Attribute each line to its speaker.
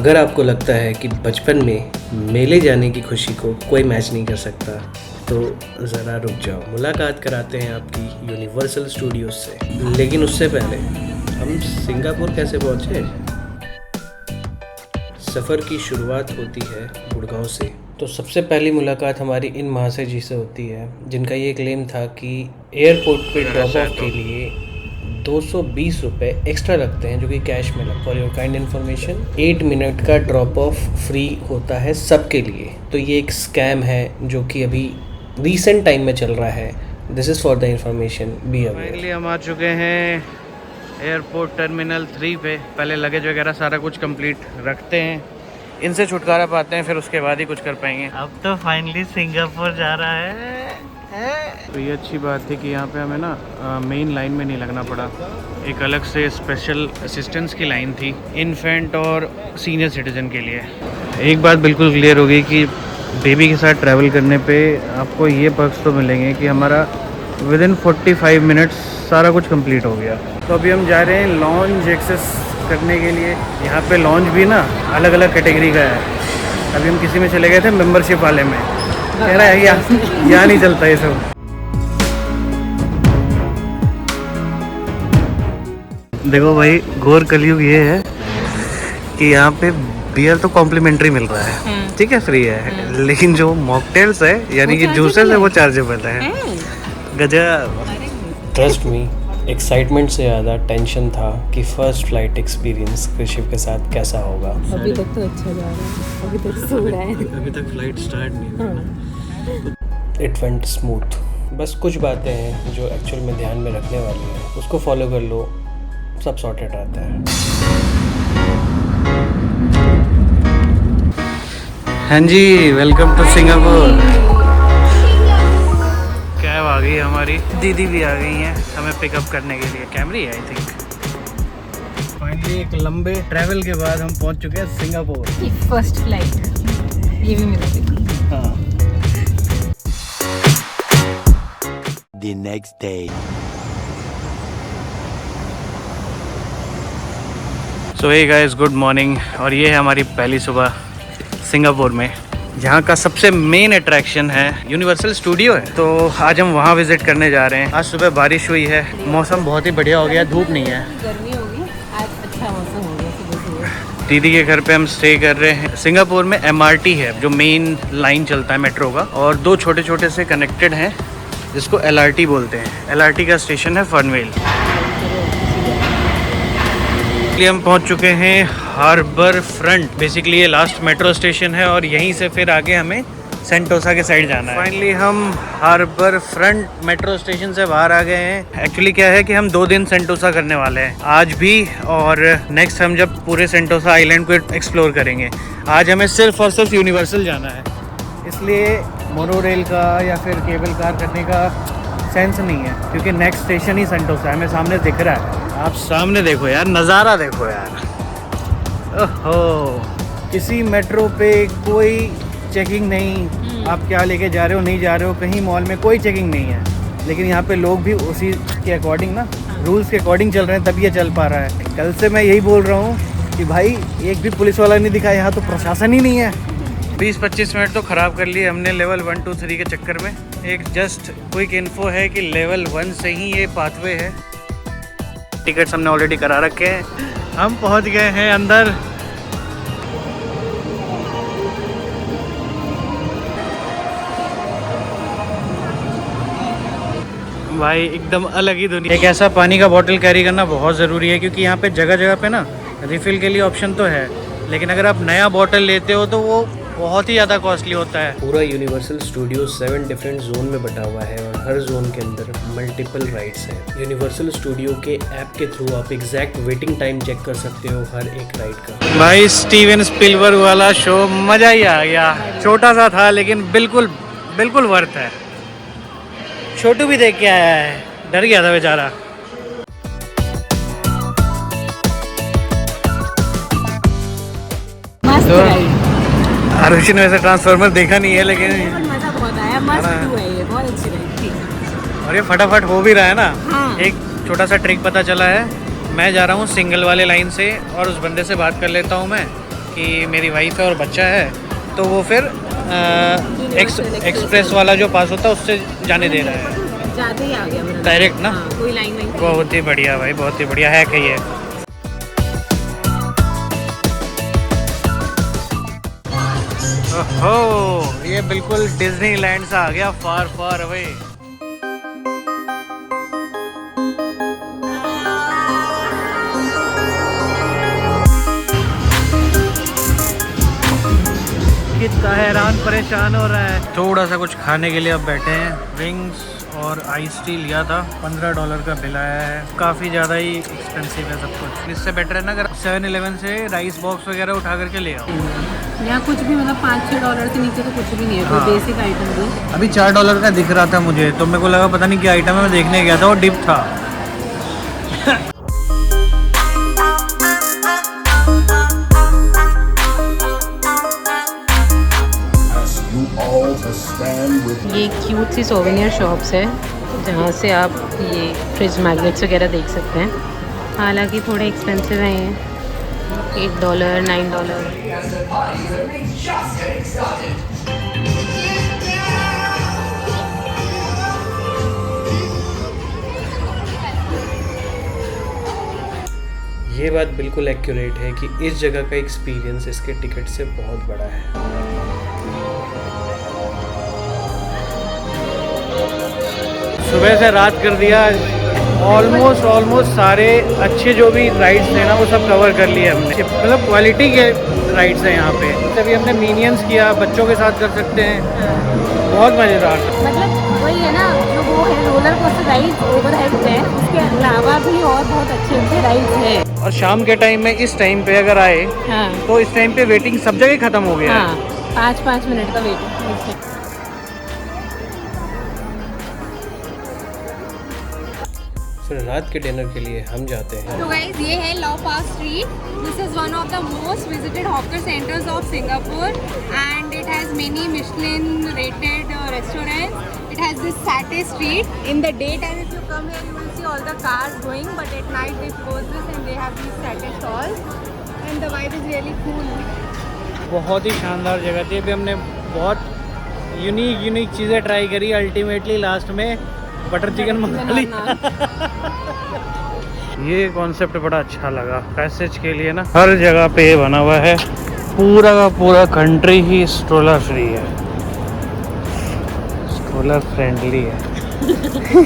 Speaker 1: अगर आपको लगता है कि बचपन में मेले जाने की खुशी को कोई मैच नहीं कर सकता तो ज़रा रुक जाओ, मुलाकात कराते हैं आपकी यूनिवर्सल स्टूडियोज से। लेकिन उससे पहले हम सिंगापुर कैसे पहुँचे? सफ़र की शुरुआत होती है गुड़गांव से। तो सबसे पहली मुलाकात हमारी इन महाशय जी से होती है, जिनका ये क्लेम था कि एयरपोर्ट पे ड्रॉप ऑफ के लिए 220 रुपये एक्स्ट्रा लगते हैं, जो कि कैश में लगता है। For your kind information 8 minute का ड्रॉप ऑफ फ्री होता है सबके लिए। तो ये एक स्कैम है जो कि अभी रिसेंट टाइम में चल रहा है। This is for the information, be aware.
Speaker 2: Finally हम आ चुके हैं एयरपोर्ट टर्मिनल 3 पे। पहले लगेज वगैरह सारा कुछ कंप्लीट रखते हैं, इनसे छुटकारा पाते हैं, फिर उसके बाद ही कुछ कर पाएंगे।
Speaker 3: अब तो फाइनली सिंगापुर जा रहा है।
Speaker 2: तो ये अच्छी बात थी कि यहाँ पे हमें ना मेन लाइन में नहीं लगना पड़ा। एक अलग से स्पेशल असिस्टेंस की लाइन थी इन्फेंट और सीनियर सिटीजन के लिए। एक बात बिल्कुल क्लियर हो गई कि बेबी के साथ ट्रैवल करने पे आपको ये पर्क्स तो मिलेंगे कि हमारा विदिन 45 मिनट्स सारा कुछ कंप्लीट हो गया। तो अभी हम जा रहे हैं लॉन्ज एक्सेस करने के लिए। यहाँ पे लॉन्ज भी ना अलग अलग कैटेगरी का है। अभी हम किसी में चले गए थे मेंबरशिप वाले में, कह रहा है यहाँ नहीं चलता ये सब। देखो भाई, घोर कलयुग ये है कि यहाँ पे बियर तो कॉम्प्लीमेंट्री मिल रहा है, ठीक है, फ्री है, लेकिन जो मॉकटेल्स है यानी कि जूसेस है वो चार्जेबल है। गजब।
Speaker 1: ट्रस्ट मी, एक्साइटमेंट से ज़्यादा टेंशन था कि फ़र्स्ट फ्लाइट एक्सपीरियंस कृषिव के साथ कैसा होगा।
Speaker 4: अभी तक तो अच्छा जा रहा है, अभी तक सो रहा है।
Speaker 1: अभी तक फ्लाइट स्टार्ट नहीं हुआ। It went smooth. बस कुछ बातें हैं जो एक्चुअल में ध्यान में रखने वाली हैं, उसको फॉलो कर लो, सब सॉर्टेड रहता है।
Speaker 2: हाँ जी, वेलकम टू सिंगापुर। कैब आ गई हमारी, दीदी भी आ गई हैं हमें पिकअप करने के लिए। कैमरी है आई थिंक। फाइनली एक लंबे ट्रैवल के बाद हम पहुंच चुके हैं सिंगापुर।
Speaker 4: फर्स्ट फ्लाइट ये भी मिला थी।
Speaker 2: हाँ।
Speaker 5: The next day.
Speaker 2: So hey guys, good morning. और ये है हमारी पहली सुबह सिंगापुर में, जहाँ का सबसे मेन अट्रैक्शन है यूनिवर्सल स्टूडियो है। तो आज हम वहाँ विजिट करने जा रहे हैं। आज सुबह बारिश हुई है, मौसम बहुत ही बढ़िया हो गया, धूप नहीं है,
Speaker 4: गर्मी होगी, आज अच्छा मौसम हो गया सुबह।
Speaker 2: दीदी के घर पे हम स्टे कर रहे हैं। सिंगापुर में MRT है जो मेन लाइन चलता है मेट्रो का, और दो छोटे छोटे से कनेक्टेड हैं जिसको LRT बोलते हैं। LRT का स्टेशन है फर्नवेल। हम पहुंच चुके हैं हार्बर फ्रंट। बेसिकली ये लास्ट मेट्रो स्टेशन है और यहीं से फिर आगे हमें सेंटोसा के साइड जाना है। फाइनली हम हार्बर फ्रंट मेट्रो स्टेशन से बाहर आ गए हैं। एक्चुअली क्या है कि हम 2 दिन सेंटोसा करने वाले हैं, आज भी और नेक्स्ट हम जब पूरे सेंटोसा आइलैंड को एक्सप्लोर करेंगे। आज हमें सिर्फ और सिर्फ यूनिवर्सल जाना है, इसलिए मोनो रेल का या फिर केबल कार करने का सेंस नहीं है, क्योंकि नेक्स्ट स्टेशन ही सेंटोसा है। हमें सामने दिख रहा है, आप सामने देखो यार, नज़ारा देखो यार। ओहो, किसी मेट्रो पे कोई चेकिंग नहीं, आप क्या लेके जा रहे हो नहीं जा रहे हो, कहीं मॉल में कोई चेकिंग नहीं है। लेकिन यहाँ पे लोग भी उसी के अकॉर्डिंग ना, रूल्स के अकॉर्डिंग चल रहे हैं, तभी ये चल पा रहा है। कल से मैं यही बोल रहा हूँ कि भाई एक भी पुलिस वाला नहीं दिखा, यहाँ तो प्रशासन ही नहीं है। 20-25 मिनट तो ख़राब कर लिए हमने लेवल 1, 2, 3 के चक्कर में। एक जस्ट क्विक इन्फो है कि लेवल 1 से ही ये पाथवे है। टिकट्स हमने ऑलरेडी करा रखे हैं। हम पहुंच गए हैं अंदर। भाई एकदम अलग ही दुनिया। एक ऐसा पानी का बोतल कैरी करना बहुत ज़रूरी है, क्योंकि यहाँ पे जगह जगह पे ना रिफ़िल के लिए ऑप्शन तो है, लेकिन अगर आप नया बोतल लेते हो तो वो बहुत ही ज़्यादा कॉस्टली होता है।
Speaker 1: पूरा यूनिवर्सल स्टूडियो 7 डिफरेंट जोन में बटा हुआ है और हर जोन के अंदर मल्टीपल राइड्स हैं। यूनिवर्सल स्टूडियो के ऐप के थ्रू आप एग्जैक्ट वेटिंग टाइम चेक कर सकते हो हर एक राइड का।
Speaker 2: भाई स्टीवन स्पिलबर्ग वाला शो मज़ा ही आ गया। छोटा सा था लेकिन बिल्कुल बिल्कुल वर्थ है। छोटू भी देख के आया है, डर गया था बेचारा।
Speaker 4: मस्त
Speaker 2: तो
Speaker 4: राइड।
Speaker 2: आरुषि ने वैसे ट्रांसफार्मर देखा नहीं है, लेकिन
Speaker 4: मजा बहुत आया, मस्त व्यू है ये, बहुत अच्छी राइड थी।
Speaker 2: और ये फटाफट हो भी रहा है ना।
Speaker 4: हाँ।
Speaker 2: एक छोटा सा ट्रिक पता चला है, मैं जा रहा हूँ सिंगल वाले लाइन से और उस बंदे से बात कर लेता हूँ मैं कि मेरी वाइफ है और बच्चा है, तो वो फिर एक्सप्रेस वाला जो पास होता है उससे जाने दे रहा है,
Speaker 4: जाते ही आ गया मेरा
Speaker 2: डायरेक्ट ना।
Speaker 4: हाँ, कोई लाइन वाइन
Speaker 2: बहुत ही बढ़िया भाई, बहुत ही बढ़िया है कही है। ओहो, ये बिल्कुल डिज्नीलैंड सा आ गया, फार फार अवे। कितना हैरान परेशान हो रहा है। थोड़ा सा कुछ खाने के लिए अब बैठे हैं। विंग्स और आइस टी लिया था, $15 का बिल आया है। काफ़ी ज़्यादा ही एक्सपेंसिव है सब कुछ। इससे बेटर है ना अगर 7-Eleven से राइस बॉक्स वगैरह उठा करके ले आओ।
Speaker 4: यहाँ कुछ भी मतलब $5-6 से नीचे तो कुछ भी नहीं है,
Speaker 2: हाँ।
Speaker 4: कोई बेसिक आइटम भी।
Speaker 2: अभी $4 का दिख रहा था मुझे, तो मेरे को लगा पता नहीं क्या आइटम है, मैं देखने गया था, वो डिप था।
Speaker 4: ये क्यूट सी सोवेनियर शॉप्स है जहाँ से आप ये फ्रिज मैग्नेट्स वगैरह देख सकते हैं। हालांकि थोड़े एक्सपेंसिव हैं ये, $8, $9।
Speaker 1: ये बात बिल्कुल एक्यूरेट है कि इस जगह का एक्सपीरियंस इसके टिकट से बहुत बड़ा है।
Speaker 2: सुबह से रात कर दिया। ऑलमोस्ट सारे अच्छे जो भी राइड्स थे ना वो सब कवर कर लिए हमने। मतलब क्वालिटी के राइड्स हैं यहाँ पे। तभी हमने मिनियंस किया, बच्चों के साथ कर सकते हैं, बहुत मज़ेदार।
Speaker 4: मतलब वही है ना, जो वो है रोलर कोस्टर राइड्स ओवरहेड है, उसके अलावा भी और बहुत अच्छे अच्छे राइड्स हैं।
Speaker 2: और शाम के टाइम में इस टाइम पे अगर आए
Speaker 4: हाँ
Speaker 2: तो इस टाइम पे वेटिंग सब जगह ख़त्म हो गया है।
Speaker 4: हाँ, 5-5 मिनट का वेटिंग।
Speaker 1: फिर रात के डिनर के लिए हम जाते हैं।
Speaker 6: तो गाइज ये है Lau Pasat street. This is one of the most visited hawker centres of Singapore and it has many Michelin rated restaurants. It has this Satay street. In the daytime if you come here you will see all the cars going, but at night they close this and they have these Satay stalls and the vibe is really cool.
Speaker 2: बहुत ही शानदार जगह थी। अभी हमने बहुत unique चीज़ें try करी। Ultimately last में बटर चिकन मंगा ली। ये कॉन्सेप्ट बड़ा अच्छा लगा। पैसेज के लिए ना हर जगह पे बना हुआ है। पूरा का पूरा कंट्री ही स्ट्रोलर फ्री है, स्ट्रोलर फ्रेंडली है।